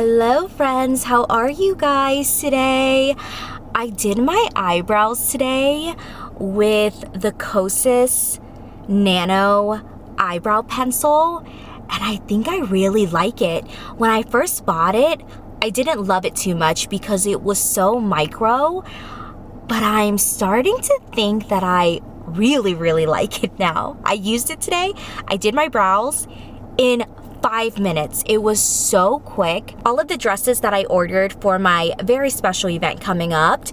Hello friends, how are you guys today? I did my eyebrows today with the Kosas Nano eyebrow pencil, and I think I really like it. When I first bought it, I didn't love it too much because it was so micro, but I'm starting to think that I really like it now. I used it today. I did my brows in 5 minutes. It was so quick. All of the dresses that I ordered for my very special event coming up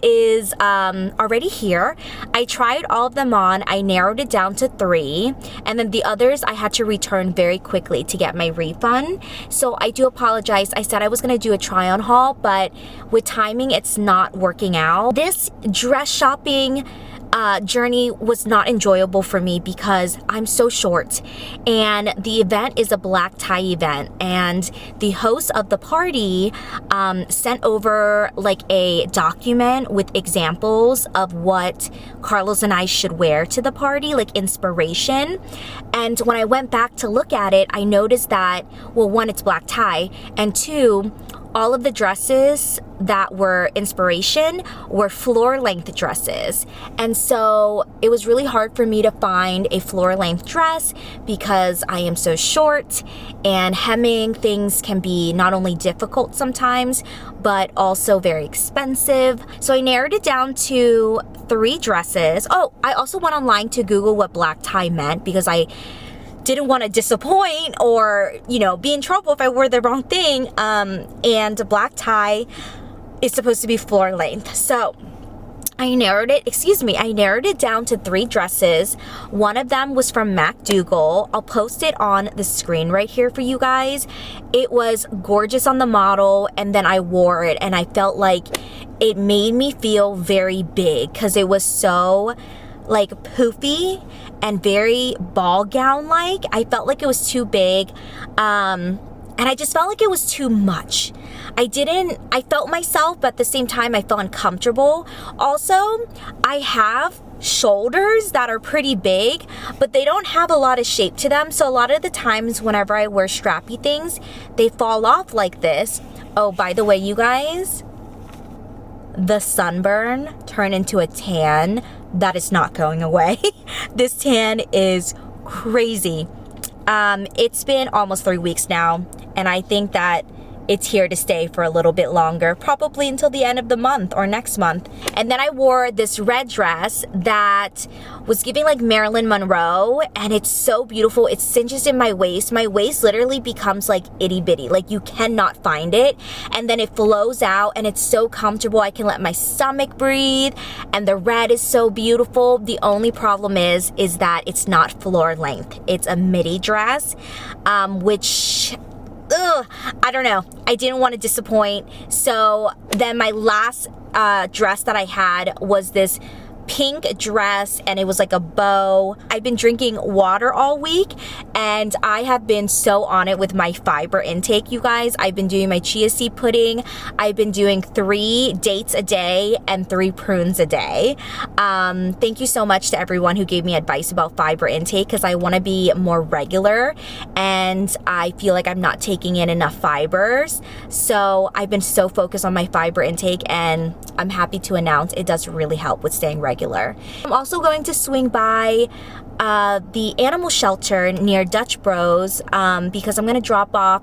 is already here. I tried all of them on. I narrowed it down to 3, and then the others I had to return very quickly to get my refund. So I do apologize. I said I was gonna do a try on haul, but with timing it's not working out. This dress shopping journey was not enjoyable for me because I'm so short, and the event is a black tie event, and the host of the party sent over like a document with examples of what Carlos and I should wear to the party, like inspiration. And when I went back to look at it, I noticed that, well, one, it's black tie, and two, all of the dresses that were inspiration were floor length dresses. And so it was really hard for me to find a floor length dress because I am so short, and hemming things can be not only difficult sometimes, but also very expensive. So I narrowed it down to 3 dresses. Oh, I also went online to Google what black tie meant because I didn't want to disappoint or, be in trouble if I wore the wrong thing. And black tie is supposed to be floor length. So I narrowed it down to 3 dresses. One of them was from MacDougall. I'll post it on the screen right here for you guys. It was gorgeous on the model, and then I wore it and I felt like it made me feel very big because it was so like poofy and very ball gown like. I felt like it was too big, and I just felt like it was too much. I felt myself, but at the same time I felt uncomfortable. Also, I have shoulders that are pretty big, but they don't have a lot of shape to them, so a lot of the times whenever I wear strappy things, they fall off like this. Oh, by the way, you guys, the sunburn turned into a tan that is not going away. This tan is crazy. It's been almost 3 weeks now, and I think that it's here to stay for a little bit longer, probably until the end of the month or next month. And then I wore this red dress that was giving like Marilyn Monroe, and it's so beautiful. It cinches in my waist. My waist literally becomes like itty bitty, like you cannot find it. And then it flows out and it's so comfortable. I can let my stomach breathe, and the red is so beautiful. The only problem is that it's not floor length. It's a midi dress, which I don't know. I didn't want to disappoint. So then my last dress that I had was this pink dress, and it was like a bow. I've been drinking water all week, and I have been so on it with my fiber intake, you guys. I've been doing my chia seed pudding. I've been doing 3 dates a day and 3 prunes a day. Thank you so much to everyone who gave me advice about fiber intake, because I want to be more regular and I feel like I'm not taking in enough fibers. So I've been so focused on my fiber intake, and I'm happy to announce it does really help with staying regular. I'm also going to swing by the animal shelter near Dutch Bros because I'm going to drop off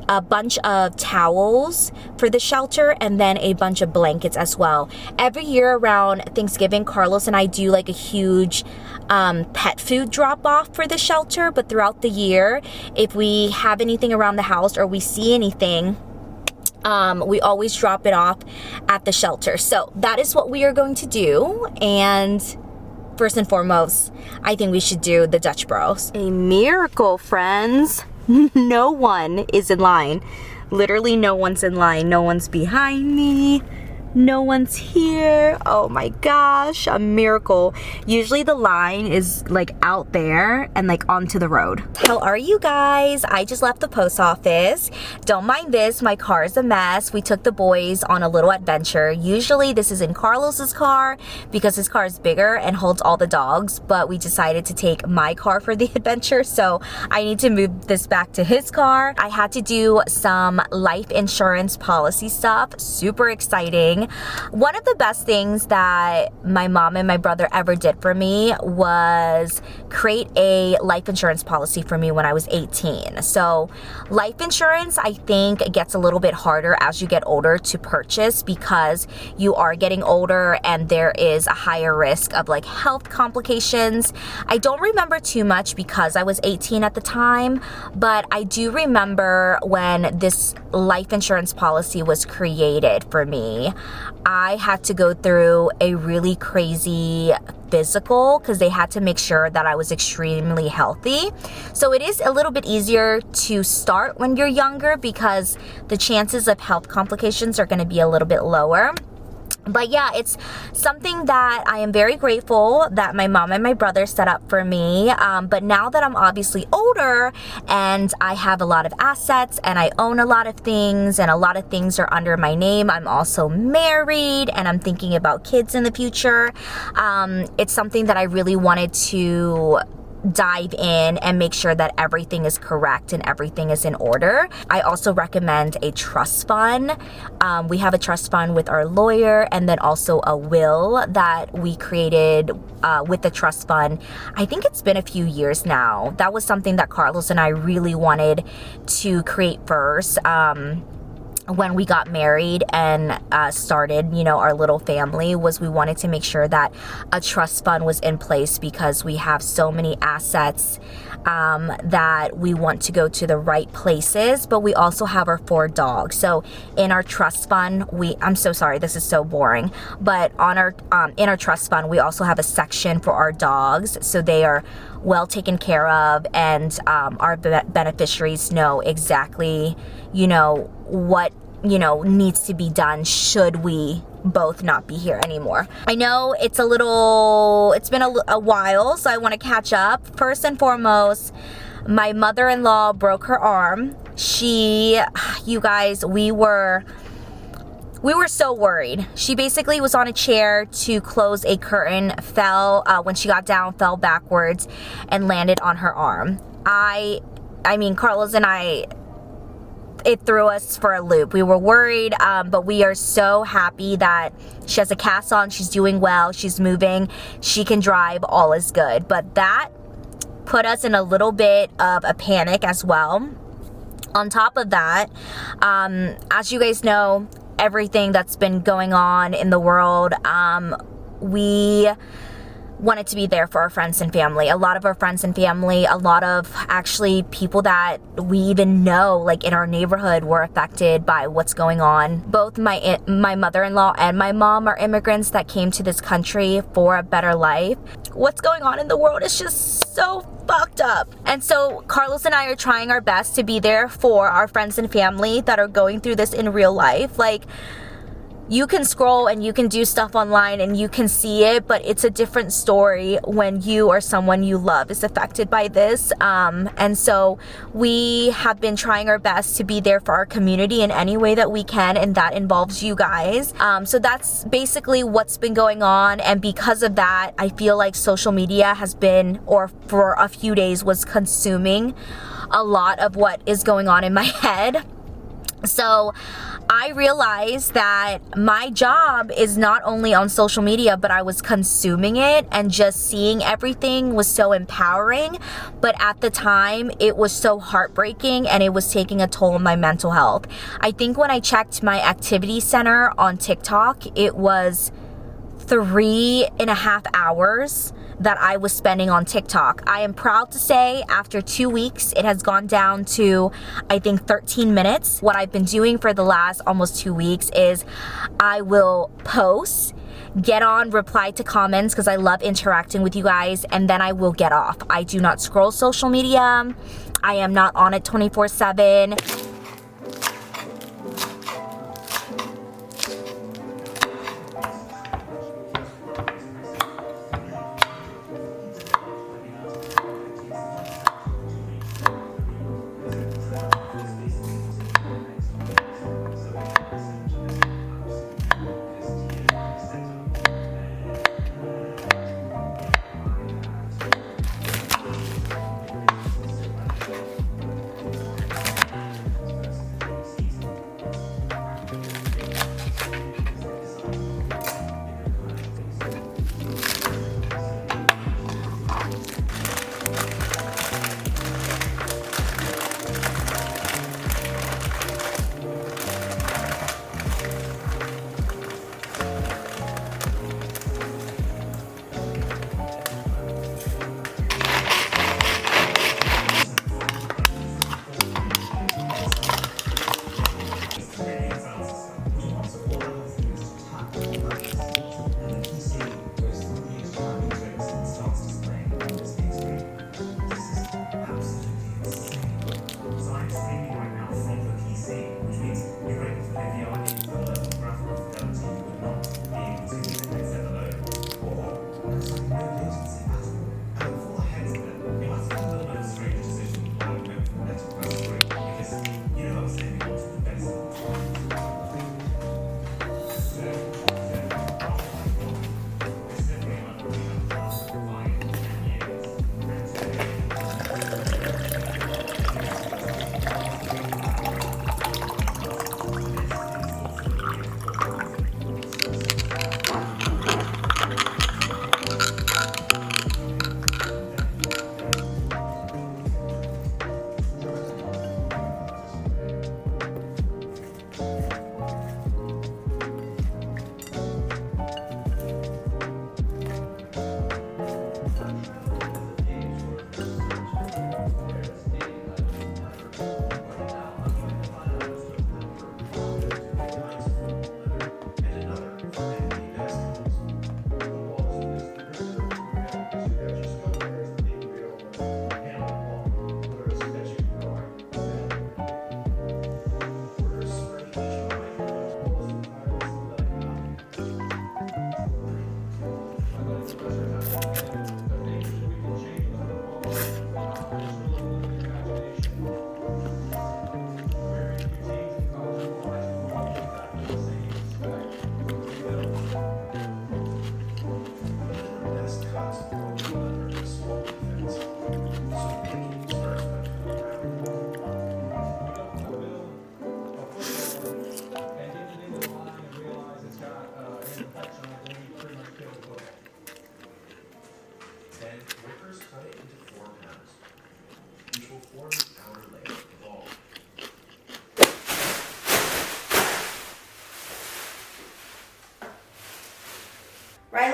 a bunch of towels for the shelter and then a bunch of blankets as well. Every year around Thanksgiving, Carlos and I do like a huge pet food drop off for the shelter, but throughout the year, if we have anything around the house or we see anything, we always drop it off at the shelter. So that is what we are going to do. And first and foremost, I think we should do the Dutch Bros. A miracle, friends. No one is in line. Literally no one's in line. No one's behind me. No one's here. Oh my gosh, a miracle. Usually the line is like out there and like onto the road. How are you guys? I just left the post office. Don't mind this, my car is a mess. We took the boys on a little adventure. Usually this is in Carlos's car because his car is bigger and holds all the dogs, but we decided to take my car for the adventure, so I need to move this back to his car. I had to do some life insurance policy stuff. Super exciting. One of the best things that my mom and my brother ever did for me was create a life insurance policy for me when I was 18. So life insurance, I think, gets a little bit harder as you get older to purchase because you are getting older and there is a higher risk of like health complications. I don't remember too much because I was 18 at the time, but I do remember when this life insurance policy was created for me, I had to go through a really crazy physical because they had to make sure that I was extremely healthy. So it is a little bit easier to start when you're younger because the chances of health complications are going to be a little bit lower. But yeah, it's something that I am very grateful that my mom and my brother set up for me. But now that I'm obviously older and I have a lot of assets and I own a lot of things and a lot of things are under my name, I'm also married and I'm thinking about kids in the future. It's something that I really wanted to dive in and make sure that everything is correct and everything is in order. I also recommend a trust fund. We have a trust fund with our lawyer and then also a will that we created with the trust fund. I think it's been a few years now. That was something that Carlos and I really wanted to create first. When we got married and started, our little family, was we wanted to make sure that a trust fund was in place because we have so many assets that we want to go to the right places, but we also have our 4 dogs. So in our trust fund, I'm so sorry, this is so boring, but on our in our trust fund, we also have a section for our dogs, so they are well taken care of, and our beneficiaries know exactly, what needs to be done should we both not be here anymore. I know it's been a while, so I want to catch up. First and foremost, my mother-in-law broke her arm. You guys, we were so worried. She basically was on a chair to close a curtain, fell, when she got down, fell backwards and landed on her arm. I mean, Carlos and I, it threw us for a loop. We were worried, but we are so happy that she has a cast on, she's doing well, she's moving, she can drive, all is good. But that put us in a little bit of a panic as well. On top of that, as you guys know, everything that's been going on in the world, we wanted to be there for our friends and family. A lot of our friends and family, a lot of actually people that we even know, like in our neighborhood, were affected by what's going on. Both my mother-in-law and my mom are immigrants that came to this country for a better life. What's going on in the world is just so fucked up. And so Carlos and I are trying our best to be there for our friends and family that are going through this in real life. Like, you can scroll and you can do stuff online and you can see it, but it's a different story when you or someone you love is affected by this. And so we have been trying our best to be there for our community in any way that we can, and that involves you guys. So that's basically what's been going on. And because of that, I feel like social media has been, or for a few days, was consuming a lot of what is going on in my head. So I realized that my job is not only on social media, but I was consuming it, and just seeing everything was so empowering. But at the time, it was so heartbreaking and it was taking a toll on my mental health. I think when I checked my activity center on TikTok, it was 3.5 hours that I was spending on TikTok. I am proud to say after 2 weeks, it has gone down to, I think, 13 minutes. What I've been doing for the last almost 2 weeks is I will post, get on, reply to comments because I love interacting with you guys, and then I will get off. I do not scroll social media. I am not on it 24/7.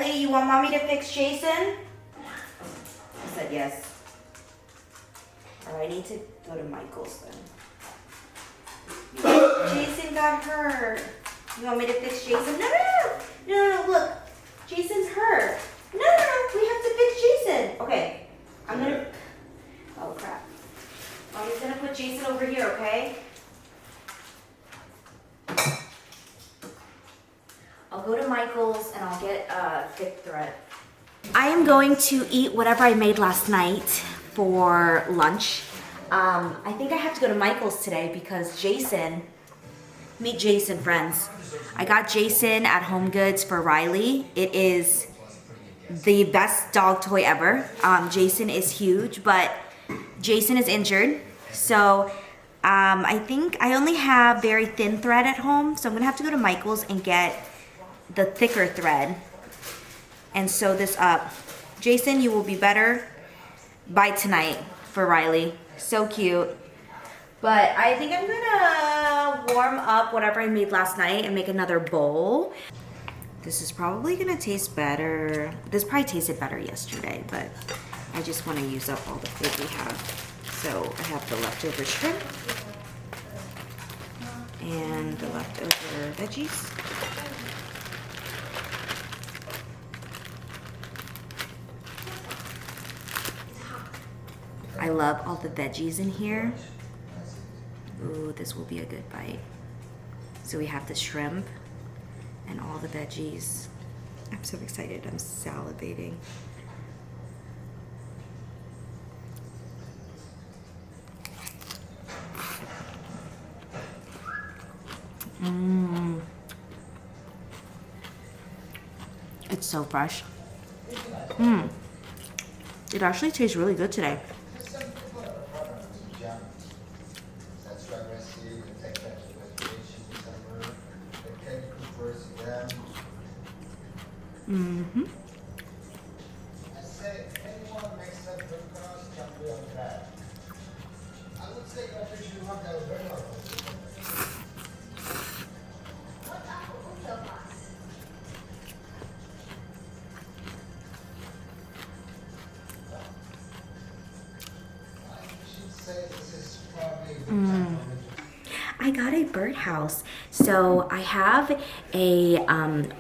Riley, you want mommy to fix Jason? I said yes. Alright, I need to go to Michael's then. Jason got hurt. You want me to fix Jason? No, look. Jason's hurt. No, we have to fix Jason. Okay, I'm gonna, oh crap. Mommy's gonna put Jason over here, okay? I'll go to Michael's and I'll get a thick thread. I am going to eat whatever I made last night for lunch. I think I have to go to Michael's today because Jason, meet Jason, friends. I got Jason at Home Goods for Riley. It is the best dog toy ever. Jason is huge, but Jason is injured. So I think I only have very thin thread at home. So I'm gonna have to go to Michael's and get the thicker thread and sew this up. Jason, you will be better by tonight for Riley. So cute. But I think I'm gonna warm up whatever I made last night and make another bowl. This is probably gonna taste better. This probably tasted better yesterday, but I just wanna use up all the food we have. So I have the leftover shrimp and the leftover veggies. I love all the veggies in here. Ooh, this will be a good bite. So we have the shrimp and all the veggies. I'm so excited, I'm salivating. It's so fresh. It actually tastes really good today. I got a birdhouse. So I have a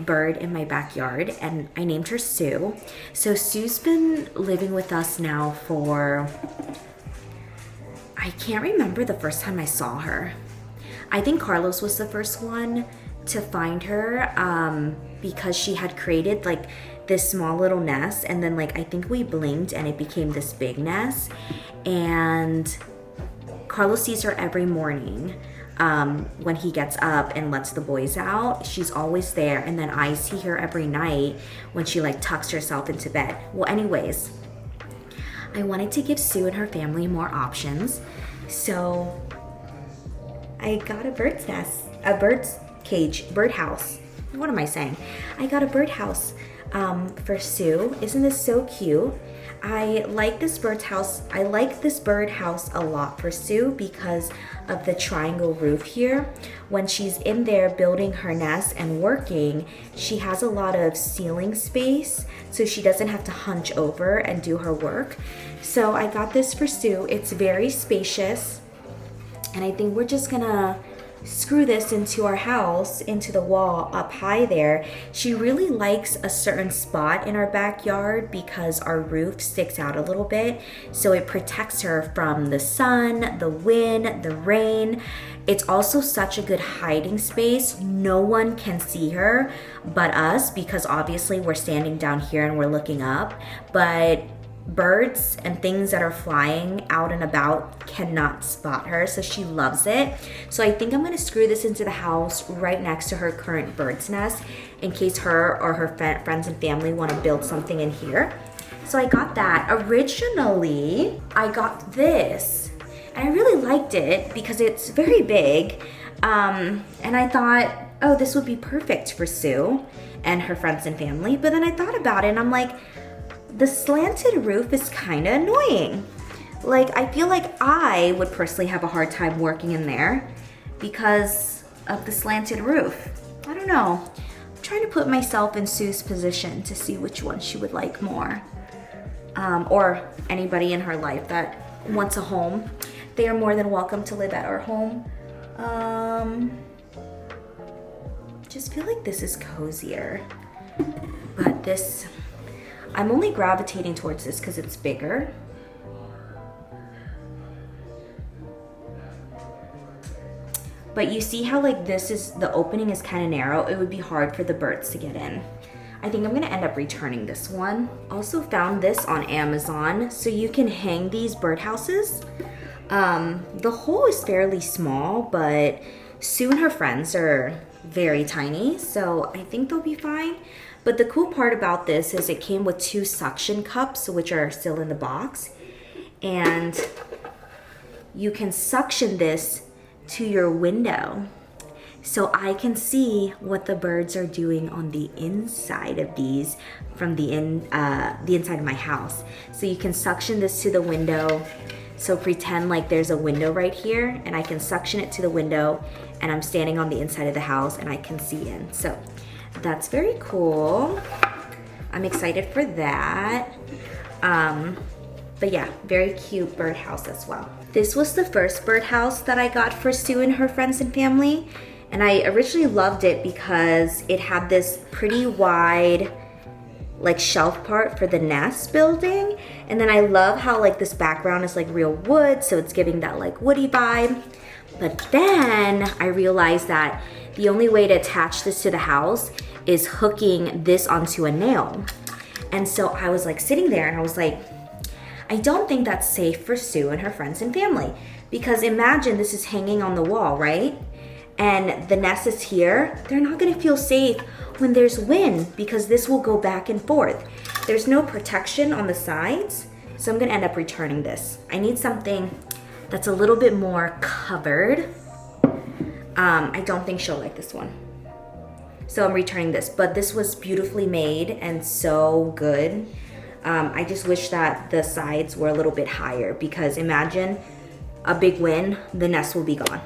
bird in my backyard and I named her Sue. So Sue's been living with us now for, I can't remember the first time I saw her. I think Carlos was the first one to find her because she had created like this small little nest, and then like I think we blinked and it became this big nest. And Carlos sees her every morning when he gets up and lets the boys out. She's always there, and then I see her every night when she like tucks herself into bed. Well, anyways, I wanted to give Sue and her family more options, so I got a bird's nest, a bird's cage, birdhouse. What am I saying? I got a birdhouse for Sue. Isn't this so cute? I like this birdhouse. I like this birdhouse a lot for Sue because of the triangle roof here. When she's in there building her nest and working, she has a lot of ceiling space, so she doesn't have to hunch over and do her work. So I got this for Sue. It's very spacious, and I think we're just gonna screw this into our house, into the wall up high there. She really likes a certain spot in our backyard because our roof sticks out a little bit, so it protects her from the sun, the wind, the rain. It's also such a good hiding space. No one can see her but us because obviously we're standing down here and we're looking up, but birds and things that are flying out and about cannot spot her, so she loves it. So I think I'm gonna screw this into the house right next to her current bird's nest in case her or her friends and family want to build something in here. So I got that. Originally, I got this and I really liked it because it's very big, and I thought, oh, this would be perfect for Sue and her friends and family. But then I thought about it and I'm like, the slanted roof is kind of annoying. Like, I feel like I would personally have a hard time working in there because of the slanted roof. I don't know. I'm trying to put myself in Sue's position to see which one she would like more. Or anybody in her life that wants a home. They are more than welcome to live at our home. Just feel like this is cozier. But this, I'm only gravitating towards this because it's bigger. But you see how like this is, the opening is kind of narrow. It would be hard for the birds to get in. I think I'm gonna end up returning this one. Also found this on Amazon. So you can hang these birdhouses. The hole is fairly small, but Sue and her friends are very tiny, so I think they'll be fine. But the cool part about this is it came with 2 suction cups, which are still in the box. And you can suction this to your window. So I can see what the birds are doing on the inside of these from the inside of my house. So you can suction this to the window. So pretend like there's a window right here and I can suction it to the window and I'm standing on the inside of the house and I can see in. So that's very cool. I'm excited for that. But yeah, very cute birdhouse as well. This was the first birdhouse that I got for Sue and her friends and family. And I originally loved it because it had this pretty wide like shelf part for the nest building. And then I love how like this background is like real wood, so it's giving that like woody vibe. But then I realized that the only way to attach this to the house is hooking this onto a nail. And so I was like sitting there and I was like, I don't think that's safe for Sue and her friends and family. Because imagine this is hanging on the wall, right? And the nest is here. They're not gonna feel safe when there's wind because this will go back and forth. There's no protection on the sides, so I'm gonna end up returning this. I need something that's a little bit more covered. I don't think she'll like this one. So I'm returning this, but this was beautifully made and so good. I just wish that the sides were a little bit higher because imagine a big wind, the nest will be gone.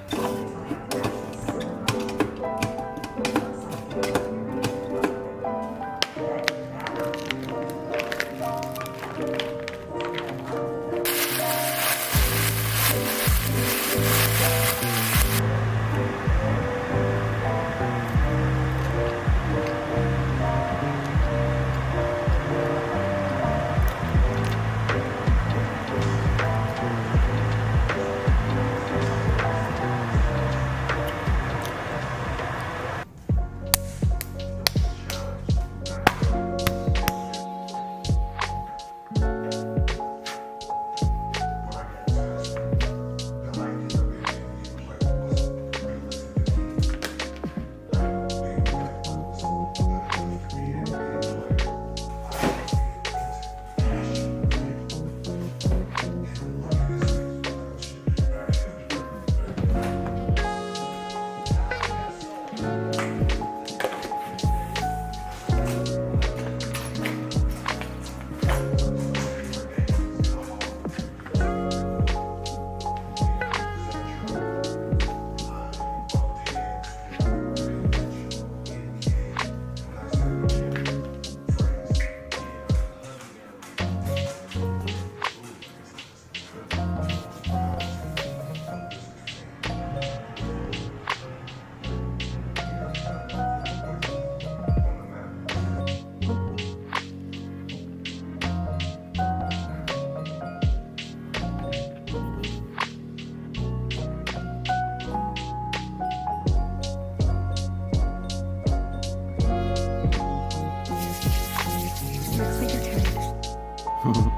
Looks like your turn.